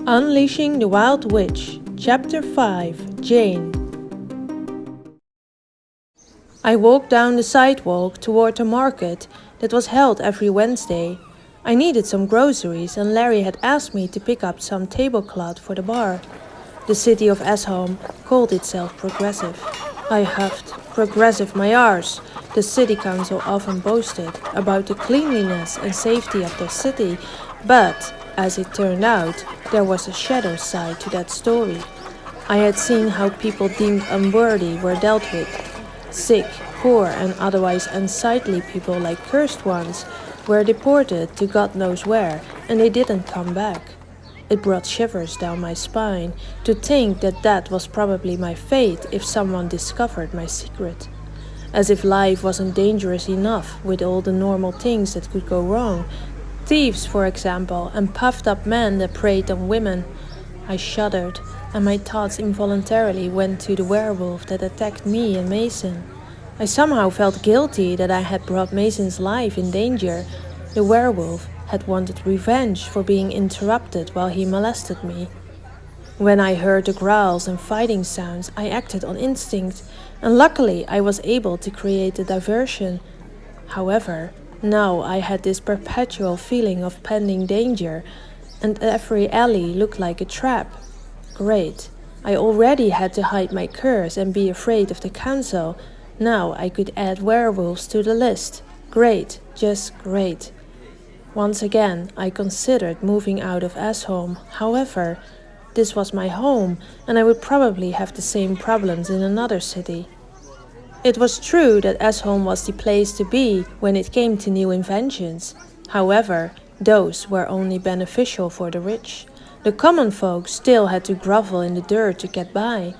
Unleashing the Wild Witch, Chapter 5, Jane. I walked down the sidewalk toward a market that was held every Wednesday. I needed some groceries and Larry had asked me to pick up some tablecloth for the bar. The city of Esholm called itself progressive. I huffed, progressive my arse. The city council often boasted about the cleanliness and safety of their city, but as it turned out, there was a shadow side to that story. I had seen how people deemed unworthy were dealt with. Sick, poor, and otherwise unsightly people like cursed ones were deported to God knows where, and they didn't come back. It brought shivers down my spine to think that that was probably my fate if someone discovered my secret. As if life wasn't dangerous enough with all the normal things that could go wrong. Thieves, for example, and puffed up men that preyed on women. I shuddered, and my thoughts involuntarily went to the werewolf that attacked me and Mason. I somehow felt guilty that I had brought Mason's life in danger. The werewolf had wanted revenge for being interrupted while he molested me. When I heard the growls and fighting sounds, I acted on instinct, and luckily I was able to create a diversion. However, now I had this perpetual feeling of pending danger, and every alley looked like a trap. Great. I already had to hide my curse and be afraid of the council. Now I could add werewolves to the list. Great, just great. Once again, I considered moving out of Esholm. However, this was my home, and I would probably have the same problems in another city. It was true that Esholm was the place to be when it came to new inventions. However, those were only beneficial for the rich. The common folk still had to grovel in the dirt to get by.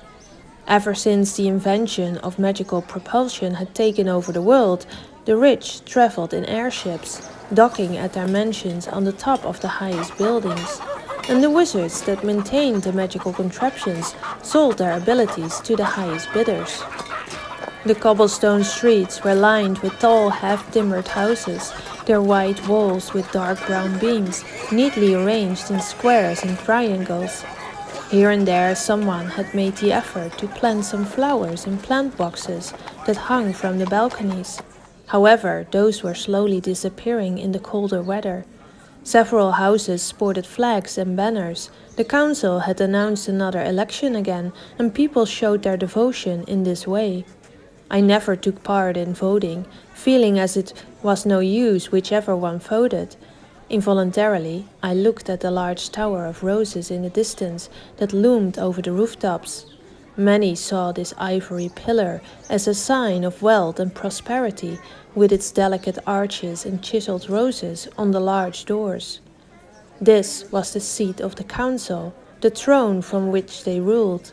Ever since the invention of magical propulsion had taken over the world, the rich traveled in airships, docking at their mansions on the top of the highest buildings. And the wizards that maintained the magical contraptions sold their abilities to the highest bidders. The cobblestone streets were lined with tall, half-timbered houses, their white walls with dark brown beams, neatly arranged in squares and triangles. Here and there someone had made the effort to plant some flowers in plant boxes that hung from the balconies. However, those were slowly disappearing in the colder weather. Several houses sported flags and banners. The council had announced another election again, and people showed their devotion in this way. I never took part in voting, feeling as it was no use whichever one voted. Involuntarily, I looked at the large tower of roses in the distance that loomed over the rooftops. Many saw this ivory pillar as a sign of wealth and prosperity, with its delicate arches and chiseled roses on the large doors. This was the seat of the council, the throne from which they ruled.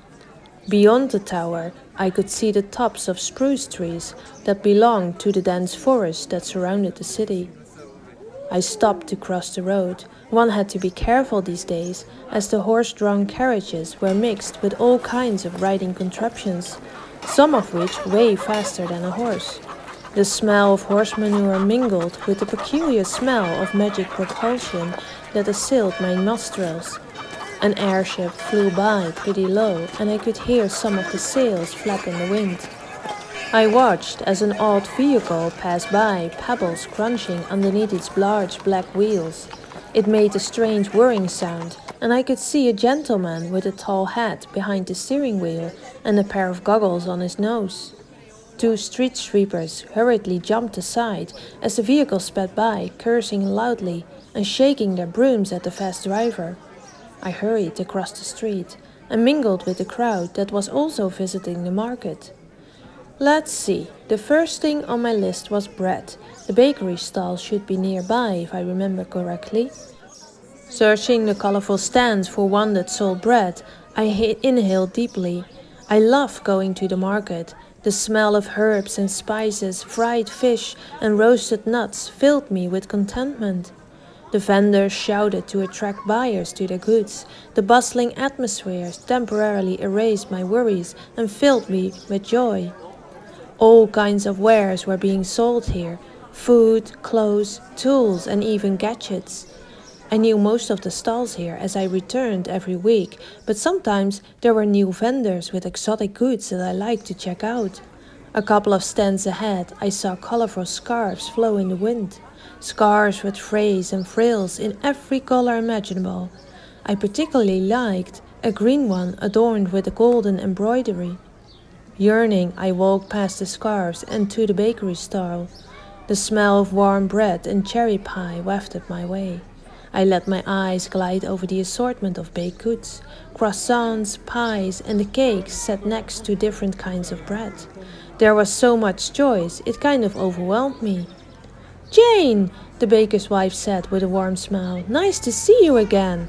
Beyond the tower, I could see the tops of spruce trees that belonged to the dense forest that surrounded the city. I stopped to cross the road. One had to be careful these days, as the horse-drawn carriages were mixed with all kinds of riding contraptions, some of which way faster than a horse. The smell of horse manure mingled with the peculiar smell of magic propulsion that assailed my nostrils. An airship flew by pretty low, and I could hear some of the sails flap in the wind. I watched as an odd vehicle passed by, pebbles crunching underneath its large black wheels. It made a strange whirring sound, and I could see a gentleman with a tall hat behind the steering wheel and a pair of goggles on his nose. Two street sweepers hurriedly jumped aside as the vehicle sped by, cursing loudly and shaking their brooms at the fast driver. I hurried across the street and mingled with the crowd that was also visiting the market. Let's see, the first thing on my list was bread. The bakery stall should be nearby, if I remember correctly. Searching the colorful stands for one that sold bread, I inhaled deeply. I love going to the market. The smell of herbs and spices, fried fish, and roasted nuts filled me with contentment. The vendors shouted to attract buyers to their goods. The bustling atmosphere temporarily erased my worries and filled me with joy. All kinds of wares were being sold here: food, clothes, tools, and even gadgets. I knew most of the stalls here as I returned every week, but sometimes there were new vendors with exotic goods that I liked to check out. A couple of stands ahead, I saw colorful scarves flow in the wind. Scarves with frays and frills in every color imaginable. I particularly liked a green one adorned with a golden embroidery. Yearning, I walked past the scarves and to the bakery stall. The smell of warm bread and cherry pie wafted my way. I let my eyes glide over the assortment of baked goods, croissants, pies, and the cakes set next to different kinds of bread. There was so much choice, it kind of overwhelmed me. "Jane," the baker's wife said with a warm smile, "nice to see you again."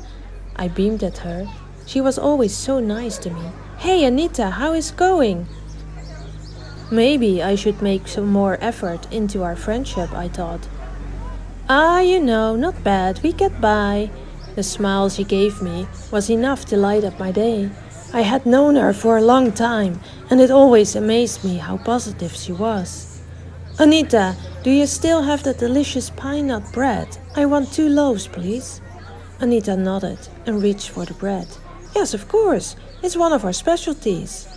I beamed at her. She was always so nice to me. "Hey Anita, how is it going?" Maybe I should make some more effort into our friendship, I thought. Not bad, we get by." The smile she gave me was enough to light up my day. I had known her for a long time, and it always amazed me how positive she was. "Anita, do you still have that delicious pine nut bread? I want 2 loaves, please." Anita nodded and reached for the bread. "Yes, of course, it's one of our specialties."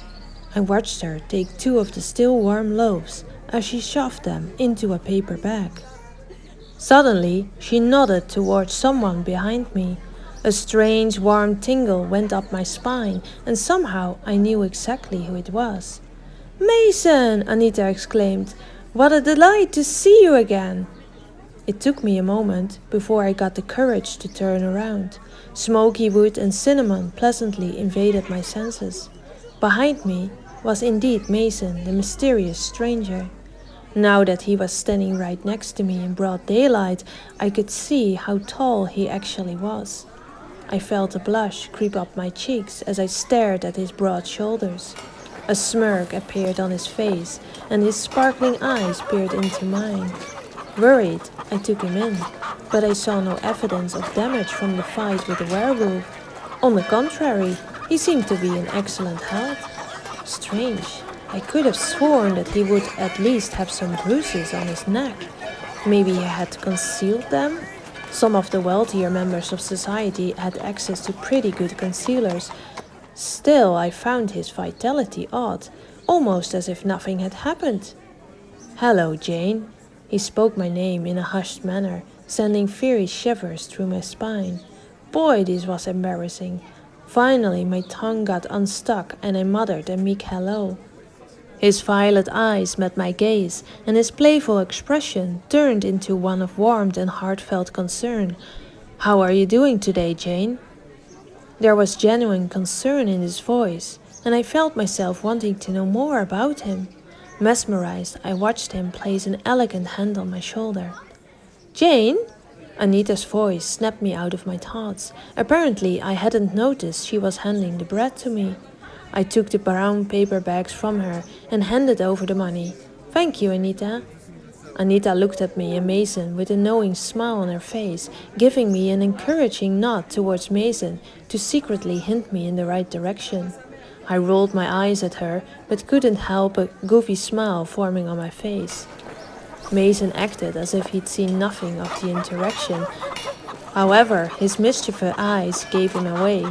I watched her take 2 of the still warm loaves as she shoved them into a paper bag. Suddenly, she nodded towards someone behind me. A strange warm tingle went up my spine, and somehow I knew exactly who it was. "Mason!" Anita exclaimed. "What a delight to see you again!" It took me a moment before I got the courage to turn around. Smoky wood and cinnamon pleasantly invaded my senses. Behind me was indeed Mason, the mysterious stranger. Now that he was standing right next to me in broad daylight, I could see how tall he actually was. I felt a blush creep up my cheeks as I stared at his broad shoulders. A smirk appeared on his face, and his sparkling eyes peered into mine. Worried, I took him in, but I saw no evidence of damage from the fight with the werewolf. On the contrary, he seemed to be in excellent health. Strange. I could have sworn that he would at least have some bruises on his neck. Maybe he had concealed them? Some of the wealthier members of society had access to pretty good concealers. Still, I found his vitality odd, almost as if nothing had happened. "Hello, Jane." He spoke my name in a hushed manner, sending fiery shivers through my spine. Boy, this was embarrassing. Finally, my tongue got unstuck and I muttered a meek hello. His violet eyes met my gaze, and his playful expression turned into one of warmth and heartfelt concern. "How are you doing today, Jane?" There was genuine concern in his voice, and I felt myself wanting to know more about him. Mesmerized, I watched him place an elegant hand on my shoulder. "Jane?" Anita's voice snapped me out of my thoughts. Apparently, I hadn't noticed she was handing the bread to me. I took the brown paper bags from her and handed over the money. "Thank you, Anita." Anita looked at me and Mason with a knowing smile on her face, giving me an encouraging nod towards Mason to secretly hint me in the right direction. I rolled my eyes at her, but couldn't help a goofy smile forming on my face. Mason acted as if he'd seen nothing of the interaction. However, his mischievous eyes gave him away.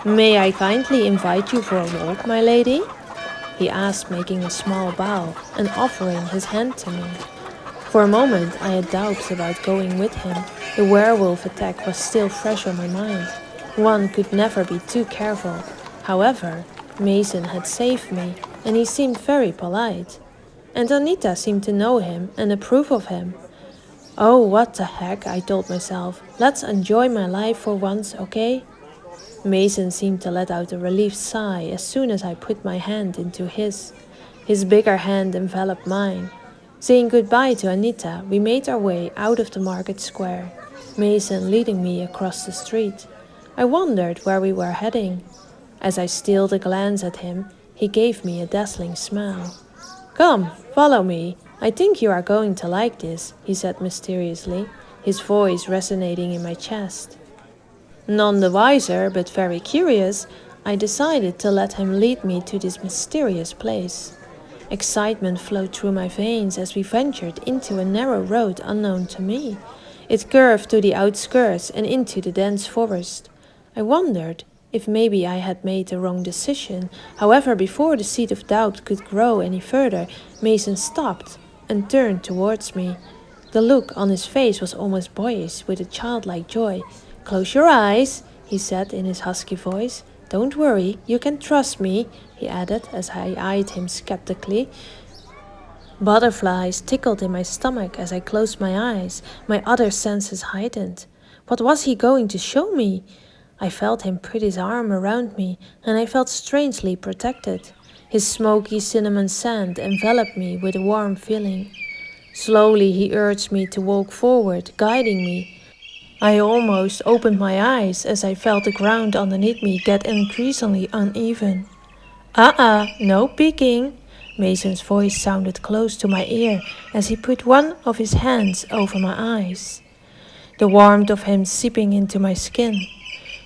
"May I kindly invite you for a walk, my lady?" he asked, making a small bow and offering his hand to me. For a moment, I had doubts about going with him. The werewolf attack was still fresh on my mind. One could never be too careful. However, Mason had saved me, and he seemed very polite. And Anita seemed to know him and approve of him. "Oh, what the heck," I told myself. "Let's enjoy my life for once, okay?" Mason seemed to let out a relieved sigh as soon as I put my hand into his. His bigger hand enveloped mine. Saying goodbye to Anita, we made our way out of the market square, Mason leading me across the street. I wondered where we were heading. As I stealed a glance at him, he gave me a dazzling smile. "Come, follow me. I think you are going to like this," he said mysteriously, his voice resonating in my chest. None the wiser, but very curious, I decided to let him lead me to this mysterious place. Excitement flowed through my veins as we ventured into a narrow road unknown to me. It curved to the outskirts and into the dense forest. I wondered if maybe I had made the wrong decision. However, before the seed of doubt could grow any further, Mason stopped and turned towards me. The look on his face was almost boyish, with a childlike joy. "Close your eyes," he said in his husky voice. "Don't worry, you can trust me," he added as I eyed him skeptically. Butterflies tickled in my stomach as I closed my eyes, my other senses heightened. What was he going to show me? I felt him put his arm around me, and I felt strangely protected. His smoky cinnamon scent enveloped me with a warm feeling. Slowly he urged me to walk forward, guiding me. I almost opened my eyes as I felt the ground underneath me get increasingly uneven. No peeking." Mason's voice sounded close to my ear as he put one of his hands over my eyes, the warmth of him seeping into my skin.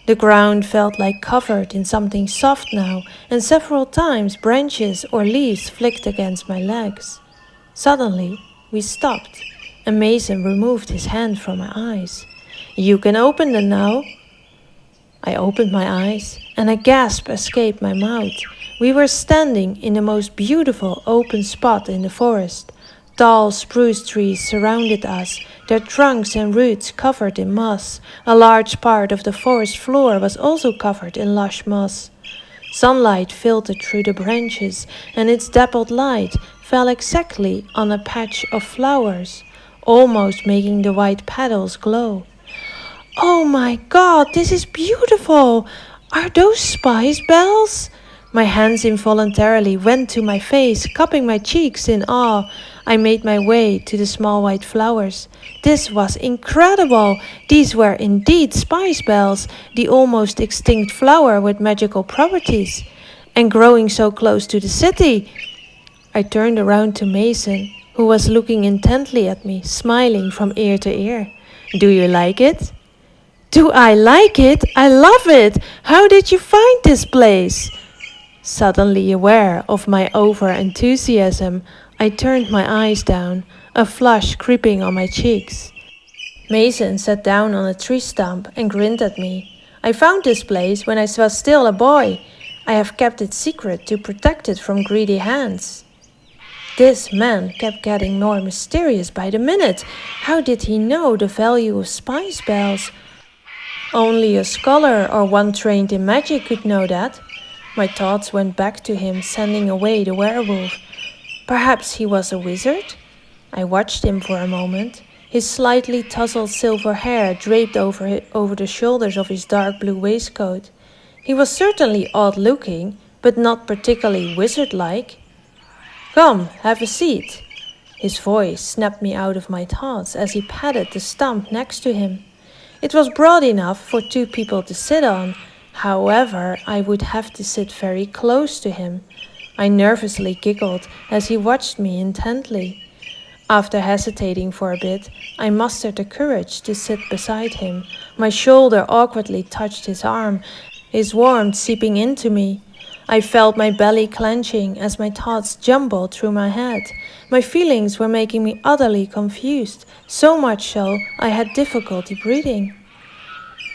The ground felt like covered in something soft now, and several times branches or leaves flicked against my legs. Suddenly, we stopped, and Mason removed his hand from my eyes. "You can open them now." I opened my eyes, and a gasp escaped my mouth. We were standing in the most beautiful open spot in the forest. Tall spruce trees surrounded us, their trunks and roots covered in moss. A large part of the forest floor was also covered in lush moss. Sunlight filtered through the branches, and its dappled light fell exactly on a patch of flowers, almost making the white petals glow. "Oh my God, this is beautiful! Are those spice bells?" My hands involuntarily went to my face, cupping my cheeks in awe. I made my way to the small white flowers. This was incredible! These were indeed spice bells, the almost extinct flower with magical properties, and growing so close to the city. I turned around to Mason, who was looking intently at me, smiling from ear to ear. "Do you like it?" "Do I like it? I love it! How did you find this place?" Suddenly aware of my over-enthusiasm, I turned my eyes down, a flush creeping on my cheeks. Mason sat down on a tree stump and grinned at me. "I found this place when I was still a boy. I have kept it secret to protect it from greedy hands." This man kept getting more mysterious by the minute. How did he know the value of spice bells? Only a scholar or one trained in magic could know that. My thoughts went back to him sending away the werewolf. Perhaps he was a wizard? I watched him for a moment. His slightly tousled silver hair draped over the shoulders of his dark blue waistcoat. He was certainly odd-looking, but not particularly wizard-like. "Come, have a seat." His voice snapped me out of my thoughts as he patted the stump next to him. It was broad enough for two people to sit on. However, I would have to sit very close to him. I nervously giggled as he watched me intently. After hesitating for a bit, I mustered the courage to sit beside him. My shoulder awkwardly touched his arm, his warmth seeping into me. I felt my belly clenching as my thoughts jumbled through my head. My feelings were making me utterly confused, so much so I had difficulty breathing.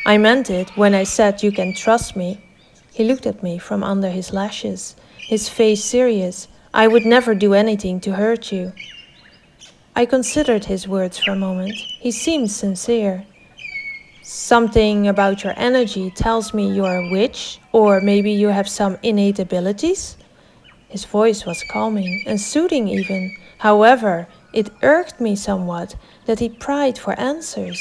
I meant it when I said you can trust me. He looked at me from under his lashes, his face serious. "I would never do anything to hurt you." I considered his words for a moment. He seemed sincere. "Something about your energy tells me you are a witch, or maybe you have some innate abilities?" His voice was calming and soothing even. However, it irked me somewhat that he pried for answers.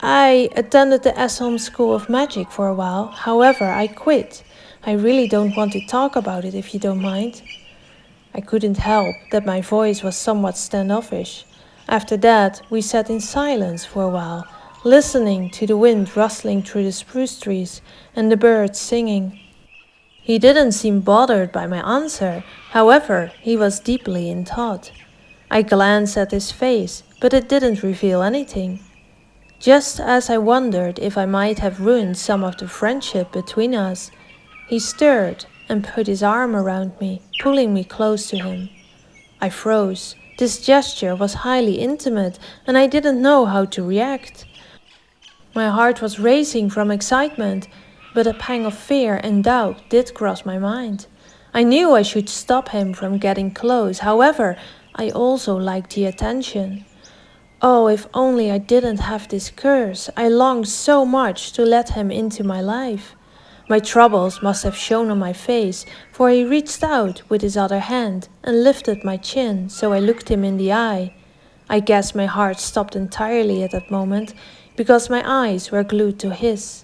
"I attended the Esholm School of Magic for a while. However, I quit. I really don't want to talk about it if you don't mind." I couldn't help that my voice was somewhat standoffish. After that, we sat in silence for a while, listening to the wind rustling through the spruce trees and the birds singing. He didn't seem bothered by my answer. However, he was deeply in thought. I glanced at his face, but it didn't reveal anything. Just as I wondered if I might have ruined some of the friendship between us, he stirred and put his arm around me, pulling me close to him. I froze. This gesture was highly intimate, and I didn't know how to react. My heart was racing from excitement, but a pang of fear and doubt did cross my mind. I knew I should stop him from getting close, however, I also liked the attention. Oh, if only I didn't have this curse. I longed so much to let him into my life. My troubles must have shown on my face, for he reached out with his other hand and lifted my chin so I looked him in the eye. I guess my heart stopped entirely at that moment because my eyes were glued to his.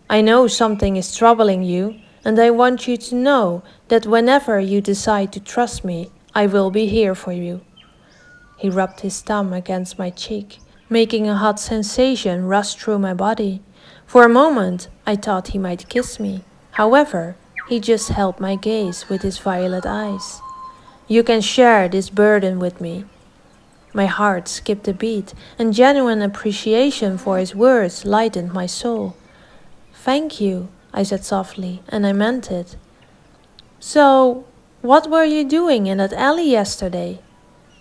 I know something is troubling you, and I want you to know that whenever you decide to trust me, I will be here for you. He rubbed his thumb against my cheek, making a hot sensation rush through my body. For a moment, I thought he might kiss me. However, he just held my gaze with his violet eyes. You can share this burden with me. My heart skipped a beat, and genuine appreciation for his words lightened my soul. Thank you, I said softly, and I meant it. So, what were you doing in that alley yesterday?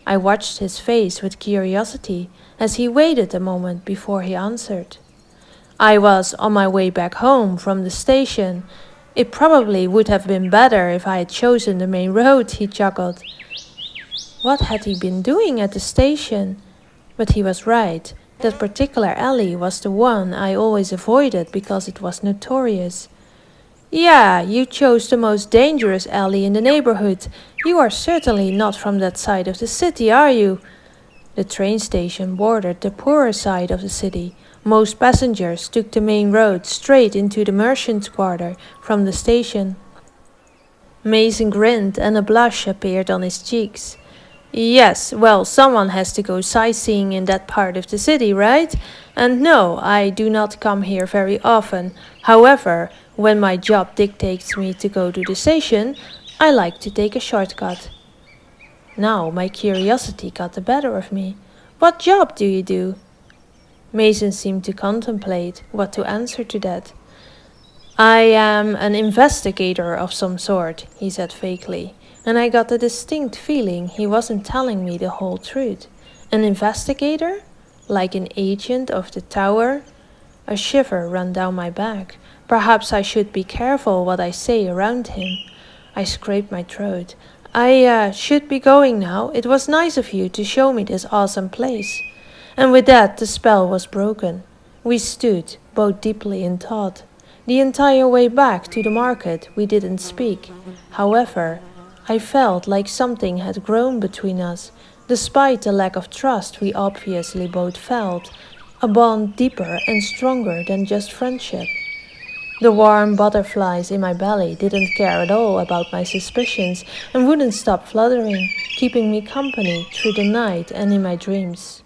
I watched his face with curiosity as he waited a moment before he answered. I was on my way back home from the station. It probably would have been better if I had chosen the main road, he chuckled. What had he been doing at the station? But he was right. That particular alley was the one I always avoided because it was notorious. Yeah, you chose the most dangerous alley in the neighborhood. You are certainly not from that side of the city, are you? The train station bordered the poorer side of the city. Most passengers took the main road straight into the merchant's quarter from the station. Mason grinned and a blush appeared on his cheeks. Yes, well, someone has to go sightseeing in that part of the city, right? And no, I do not come here very often. However, when my job dictates me to go to the station, I like to take a shortcut. Now my curiosity got the better of me. What job do you do? Mason seemed to contemplate what to answer to that. I am an investigator of some sort, he said vaguely, and I got a distinct feeling he wasn't telling me the whole truth. An investigator? Like an agent of the tower? A shiver ran down my back. Perhaps I should be careful what I say around him. I scraped my throat. I should be going now. It was nice of you to show me this awesome place. And with that, the spell was broken. We stood, both deeply in thought. The entire way back to the market, we didn't speak. However, I felt like something had grown between us, despite the lack of trust we obviously both felt, a bond deeper and stronger than just friendship. The warm butterflies in my belly didn't care at all about my suspicions and wouldn't stop fluttering, keeping me company through the night and in my dreams.